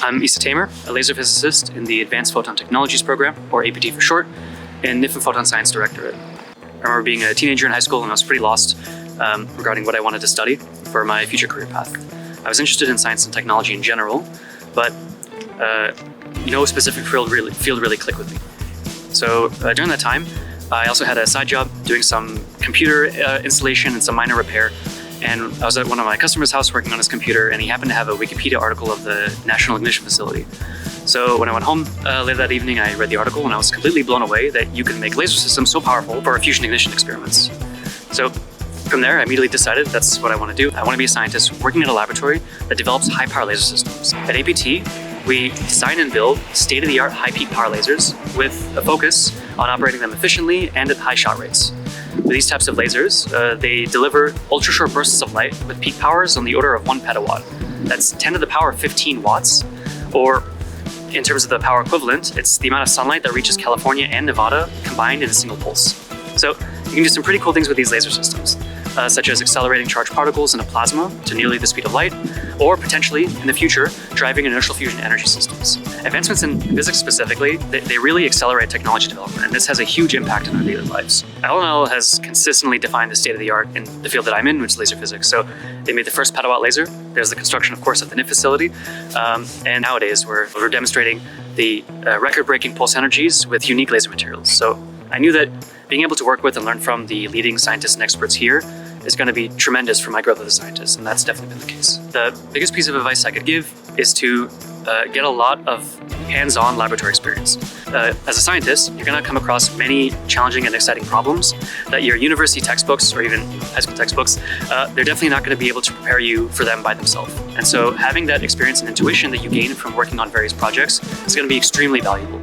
I'm Issa Tamer, a laser physicist in the Advanced Photon Technologies program, or APT for short, in NIF and Photon Science Directorate. I remember being a teenager in high school and I was pretty lost regarding what I wanted to study for my future career path. I was interested in science and technology in general, but no specific field really clicked with me. So during that time, I also had a side job doing some computer installation and some minor repair. And I was at one of my customer's house working on his computer, and he happened to have a Wikipedia article of the National Ignition Facility. So when I went home later that evening, I read the article and I was completely blown away that you can make laser systems so powerful for fusion ignition experiments. So from there, I immediately decided that's what I want to do. I want to be a scientist working in a laboratory that develops high-power laser systems. At APT, we design and build state-of-the-art high-peak power lasers with a focus on operating them efficiently and at high shot rates. With these types of lasers, they deliver ultra-short bursts of light with peak powers on the order of 1 petawatt. That's 10 to the power of 15 watts, or in terms of the power equivalent, it's the amount of sunlight that reaches California and Nevada combined in a single pulse. So you can do some pretty cool things with these laser systems, such as accelerating charged particles in a plasma to nearly the speed of light, or potentially, in the future, driving inertial fusion energy systems. Advancements in physics specifically, they really accelerate technology development, and this has a huge impact on our daily lives. LLNL has consistently defined the state-of-the-art in the field that I'm in, which is laser physics. So they made the first petawatt laser. There's the construction, of course, of the NIF facility. And nowadays, we're demonstrating the record-breaking pulse energies with unique laser materials. So I knew that being able to work with and learn from the leading scientists and experts here is going to be tremendous for my growth as a scientist, and that's definitely been the case. The biggest piece of advice I could give is to get a lot of hands-on laboratory experience. As a scientist, you're going to come across many challenging and exciting problems that your university textbooks or even high school textbooks, they're definitely not going to be able to prepare you for them by themselves. And so having that experience and intuition that you gain from working on various projects is going to be extremely valuable.